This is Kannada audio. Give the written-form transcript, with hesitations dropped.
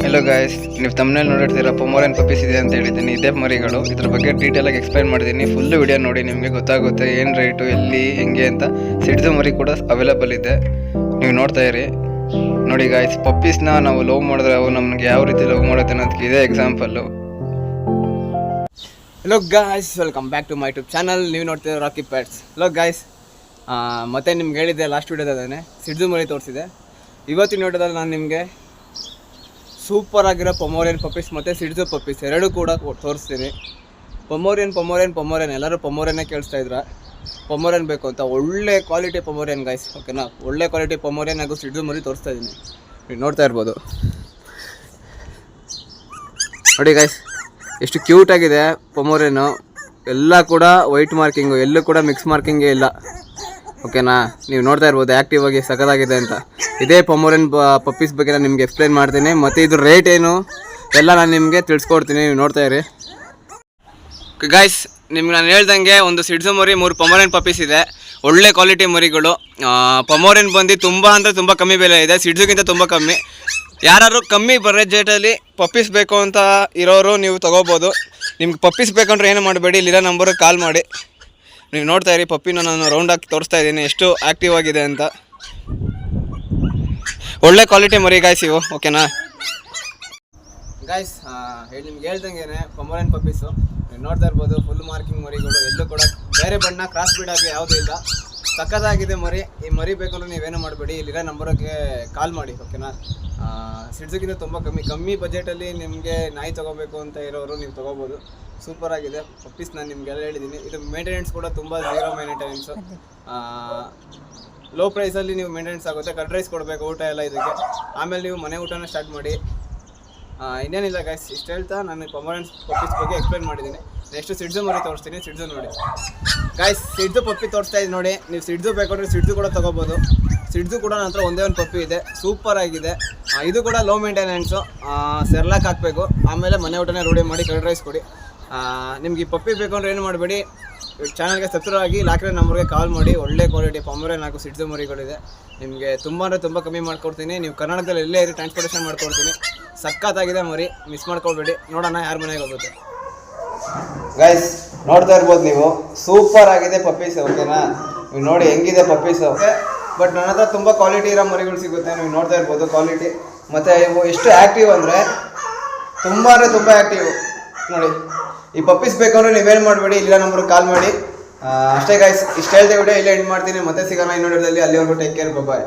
ಹೆಲೋ ಗಾಯ್ಸ್, ನೀವು ತಮ್ಮನೇಲಿ ನೋಡಿರ್ತೀರ ಪೊಮೋರಿಯನ್ ಪಪ್ಪೀಸ್ ಇದೆ ಅಂತ ಹೇಳಿದ್ದೀನಿ. ಇದೇ ಮರಿಗಳು. ಇದ್ರ ಬಗ್ಗೆ ಡೀಟೇಲಾಗಿ ಎಕ್ಸ್ಪ್ಲೈನ್ ಮಾಡಿದ್ದೀನಿ. ಫುಲ್ಲು ವಿಡಿಯೋ ನೋಡಿ, ನಿಮಗೆ ಗೊತ್ತಾಗುತ್ತೆ ಏನು ರೇಟು, ಎಲ್ಲಿ, ಹೆಂಗೆ ಅಂತ. ಸಿಡ್ದು ಮರಿ ಕೂಡ ಅವೈಲೇಬಲ್ ಇದೆ, ನೀವು ನೋಡ್ತಾ ಇರಿ. ನೋಡಿ ಗಾಯ್ಸ್, ಪಪ್ಪೀಸ್ನ ನಾವು ಲವ್ ಮಾಡಿದ್ರೆ ಅವು ನಮ್ಗೆ ಯಾವ ರೀತಿ ಲವ್ ಮಾಡುತ್ತೆ ಅನ್ನೋದಕ್ಕೆ ಇದೇ example. Hello guys, welcome back to my YouTube channel. ನೀವು ನೋಡ್ತೀರ ರಾಕಿ ಪ್ಯಾಟ್ಸ್. ಹಲೋ ಗಾಯ್ಸ್, ಮತ್ತೆ ನಿಮ್ಗೆ ಹೇಳಿದ್ದೆ ಲಾಸ್ಟ್ ವೀಡಿಯೋದಾನೆ ಸಿಡ್ದು ಮರಿ ತೋರಿಸಿದೆ. ಇವತ್ತಿನ ವಿಡಿಯೋದಲ್ಲಿ ನಾನು ನಿಮಗೆ ಸೂಪರ್ ಆಗಿರೋ ಪೊಮೋರಿಯನ್ ಪಪ್ಪೀಸ್ ಮತ್ತು ಸಿಡ್ದು ಪಪ್ಪೀಸ್ ಎರಡೂ ಕೂಡ ತೋರಿಸ್ತೀನಿ. ಪೊಮೋರಿಯನ್ ಎಲ್ಲರೂ ಪೊಮೋರಿಯನ್ನೇ ಕೇಳಿಸ್ತಾ ಇದ್ರ. ಪೊಮೋರಿಯನ್ ಬೇಕು ಅಂತ ಒಳ್ಳೆ ಕ್ವಾಲಿಟಿ ಪೊಮೋರಿಯನ್ ಗಾಯ್ಸ್, ಓಕೆನಾ. ಒಳ್ಳೆ ಕ್ವಾಲಿಟಿ ಪೊಮೋರಿಯನ್ ಹಾಗೂ ಸಿಡ್ದು ಮರಿ ತೋರಿಸ್ತಾ ಇದ್ದೀನಿ, ನೀವು ನೋಡ್ತಾ ಇರ್ಬೋದು. ನೋಡಿ ಗಾಯ್ಸ್, ಎಷ್ಟು ಕ್ಯೂಟಾಗಿದೆ ಪೊಮೋರಿಯನು. ಎಲ್ಲ ಕೂಡ ವೈಟ್ ಮಾರ್ಕಿಂಗು, ಎಲ್ಲೂ ಕೂಡ ಮಿಕ್ಸ್ ಮಾರ್ಕಿಂಗೇ ಇಲ್ಲ, ಓಕೆನಾ. ನೀವು ನೋಡ್ತಾ ಇರ್ಬೋದು ಆ್ಯಕ್ಟಿವ್ ಆಗಿ ಸಖತ್ತಾಗಿದೆ ಅಂತ. ಇದೇ ಪೊಮೋರಿಯನ್ ಪಪ್ಪೀಸ್ ಬಗ್ಗೆ ನಾನು ನಿಮಗೆ ಎಕ್ಸ್ಪ್ಲೈನ್ ಮಾಡ್ತೀನಿ, ಮತ್ತು ಇದ್ರ ರೇಟ್ ಏನು ಎಲ್ಲ ನಾನು ನಿಮಗೆ ತಿಳಿಸ್ಕೊಡ್ತೀನಿ, ನೀವು ನೋಡ್ತಾ ಇರಿ. ಗಾಯ್ಸ್, ನಿಮ್ಗೆ ನಾನು ಹೇಳ್ದಂಗೆ ಒಂದು ಸಿಡ್ಸು ಮರಿ 3 ಪೊಮೋರಿಯನ್ ಪಪ್ಪೀಸ್ ಇದೆ. ಒಳ್ಳೆ ಕ್ವಾಲಿಟಿ ಮರಿಗಳು. ಪೊಮೋರಿಯನ್ ಬಂದು ತುಂಬ ಅಂದರೆ ತುಂಬ ಕಮ್ಮಿ ಬೆಲೆ ಇದೆ, ಸಿಡ್ಸುಗಿಂತ ತುಂಬ ಕಮ್ಮಿ. ಯಾರು ಕಮ್ಮಿ ಬಜೆಟಲ್ಲಿ ಪಪ್ಪೀಸ್ ಬೇಕು ಅಂತ ಇರೋರು ನೀವು ತೊಗೋಬೋದು. ನಿಮ್ಗೆ ಪಪ್ಪೀಸ್ ಬೇಕಂದ್ರೆ ಏನು ಮಾಡಬೇಡಿ, ಇಲ್ಲಿರೋ ನಂಬರ್ಗೆ ಕಾಲ್ ಮಾಡಿ. ನೀವು ನೋಡ್ತಾ ಇರಿ, ಪಪ್ಪಿನ ನಾನು ರೌಂಡ್ ಹಾಕಿ ತೋರಿಸ್ತಾ ಇದ್ದೀನಿ ಎಷ್ಟು ಆ್ಯಕ್ಟಿವ್ ಆಗಿದೆ ಅಂತ. ಒಳ್ಳೆ ಕ್ವಾಲಿಟಿ ಮರಿ ಗಾಯ್ಸ್ ಇವು, ಓಕೆನಾ. ಗಾಯ್ಸ್, ನಿಮ್ಗೆ ಹೇಳ್ದಂಗೆ ಪೊಮೋರಿಯನ್ ಪಪ್ಪೀಸು ನೀವು ನೋಡ್ತಾ ಇರ್ಬೋದು. ಫುಲ್ ಮಾರ್ಕಿಂಗ್ ಮರಿಗಳು, ಎಲ್ಲೂ ಕೂಡ ಬೇರೆ ಬಣ್ಣ ಕ್ರಾಸ್ ಬೀಡ್ ಆಗಿ ಯಾವುದೂ ಇಲ್ಲ. ಸಕ್ಕತ್ತಾಗಿದೆ ಮರಿ. ಈ ಮರಿ ಬೇಕಂದ್ರೆ ನೀವೇನು ಮಾಡಬೇಡಿ, ಇಲ್ಲಿರೋ ನಂಬರ್ಗೆ ಕಾಲ್ ಮಾಡಿ, ಓಕೆನಾ. ಸಿಡ್ಸುಗಿಂತ ತುಂಬ ಕಮ್ಮಿ ಬಜೆಟಲ್ಲಿ ನಿಮಗೆ ನಾಯಿ ತೊಗೋಬೇಕು ಅಂತ ಇರೋರು ನೀವು ತೊಗೋಬೋದು. ಸೂಪರ್ ಆಗಿದೆ ಪಪ್ಪೀಸ್. ನಾನು ನಿಮಗೆಲ್ಲ ಹೇಳಿದ್ದೀನಿ. ಇದು ಮೇಂಟೆನೆನ್ಸ್ ಕೂಡ ತುಂಬ ಝೀರೋ ಮೇಂಟೆನೆನ್ಸು. ಲೋ ಪ್ರೈಸಲ್ಲಿ ನೀವು ಮೇಂಟೆನೆನ್ಸ್ ಆಗುತ್ತೆ. ಕರ್ಡ್ ರೈಸ್ ಕೊಡಬೇಕು, ಊಟ ಎಲ್ಲ ಇದಕ್ಕೆ. ಆಮೇಲೆ ನೀವು ಮನೆ ಊಟನ ಸ್ಟಾರ್ಟ್ ಮಾಡಿ. ಇನ್ನೇನಿಲ್ಲ ಗಾಯ್ಸ್, ಇಷ್ಟು ಹೇಳ್ತಾ ನಾನು ಪೊಮೋರಿಯನ್ ಪಪ್ಪೀಸ್ ಬಗ್ಗೆ ಎಕ್ಸ್ಪ್ಲೈನ್ ಮಾಡಿದ್ದೀನಿ. ನೆಕ್ಸ್ಟ್ ಸಿಡ್ಸು ಮರಿ ತೋರಿಸ್ತೀನಿ. ಸಿಡ್ಸು ನೋಡಿ ಗಾಯ್ಸ್, ಸಿಡ್ಸು ಪಪ್ಪಿ ತೋರಿಸ್ತಾ ಇದ್ದೀನಿ ನೋಡಿ. ನೀವು ಸಿಡ್ಸು ಬೇಕಂದ್ರೆ ಸಿಡ್ಸು ಕೂಡ ತೊಗೋಬೋದು. ಸಿಡ್ಸು ಕೂಡ ನನ್ನ ಹತ್ರ ಒಂದೇ ಒಂದು ಪಪ್ಪಿ ಇದೆ, ಸೂಪರ್ ಆಗಿದೆ. ಇದು ಕೂಡ ಲೋ ಮೇಂಟೆನೆನ್ಸು. ಸೆರ್ಲಾಕ್ ಹಾಕಬೇಕು, ಆಮೇಲೆ ಮನೆ ಊಟನೇ ರೂಢಿ ಮಾಡಿ ಕರ್ಡ್ ರೈಸ್ ಕೊಡಿ. ನಿಮ್ಗೆ ಈ ಪಪ್ಪಿ ಬೇಕು ಅಂದರೆ ಏನು ಮಾಡಬೇಡಿ, ಚಾನಲ್ಗೆ ಸಬ್ಸ್ಕ್ರೈಬ್ ಆಗಿ ಲಾಕ್ರೆ ನಂಬರ್ಗೆ ಕಾಲ್ ಮಾಡಿ. ಒಳ್ಳೆ ಕ್ವಾಲಿಟಿ ಪೊಮೋರಿಯನ್ ಹಾಗೂ ಸಿಡ್ಸು ಮರಿಗಳಿದೆ. ನಿಮಗೆ ತುಂಬ ಅಂದರೆ ತುಂಬ ಕಮ್ಮಿ ಮಾಡ್ಕೊಡ್ತೀನಿ. ನೀವು ಕರ್ನಾಟಕದಲ್ಲಿ ಎಲ್ಲೇ ಇರಿ ಟ್ರಾನ್ಸ್ಪೋರ್ಟೇಷನ್ ಮಾಡ್ಕೊಡ್ತೀನಿ. ಸಖತ್ತಾಗಿದೆ ಮರಿ, ಮಿಸ್ ಮಾಡ್ಕೊಳ್ಬೇಡಿ. ನೋಡೋಣ ಯಾರ ಮನೆಗೆ ಹೋಗುತ್ತೆ. ಗೈಸ್, ನೋಡ್ತಾ ಇರ್ಬೋದು ನೀವು, ಸೂಪರ್ ಆಗಿದೆ ಪಪ್ಪೀಸ್, ಓಕೆನಾ. ನೀವು ನೋಡಿ ಹೆಂಗಿದೆ ಪಪ್ಪೀಸ್, ಓಕೆ. ಬಟ್ ನನ್ನ ಹತ್ರ ತುಂಬ ಕ್ವಾಲಿಟಿ ಇರೋ ಮರಿಗಳು ಸಿಗುತ್ತೆ, ನೀವು ನೋಡ್ತಾ ಇರ್ಬೋದು ಕ್ವಾಲಿಟಿ. ಮತ್ತು ಇವು ಎಷ್ಟು ಆ್ಯಕ್ಟಿವ್ ಅಂದರೆ ತುಂಬ ಆ್ಯಕ್ಟಿವ್ ನೋಡಿ. ಈ ಪಪ್ಪೀಸ್ ಬೇಕಂದ್ರೆ ನೀವೇನು ಮಾಡಬೇಡಿ, ಇಲ್ಲ ನಂಬರ್ಗೆ ಕಾಲ್ ಮಾಡಿ. ಅಷ್ಟೇ ಗಾಯ್ಸ್, ಇಷ್ಟು ಹೇಳ್ದೆ ವಿಡಿಯೋ ಇಲ್ಲೇ ಎಂಡ್ ಮಾಡ್ತೀನಿ. ಮತ್ತೆ ಸಿಗೋಣ ಇನ್ನೊಂದು ವಿಡಿಯೋದಲ್ಲಿ. ಅಲ್ಲಿವರೆಗೂ ಟೇಕ್ ಕೇರ್, ಬಾಯ್.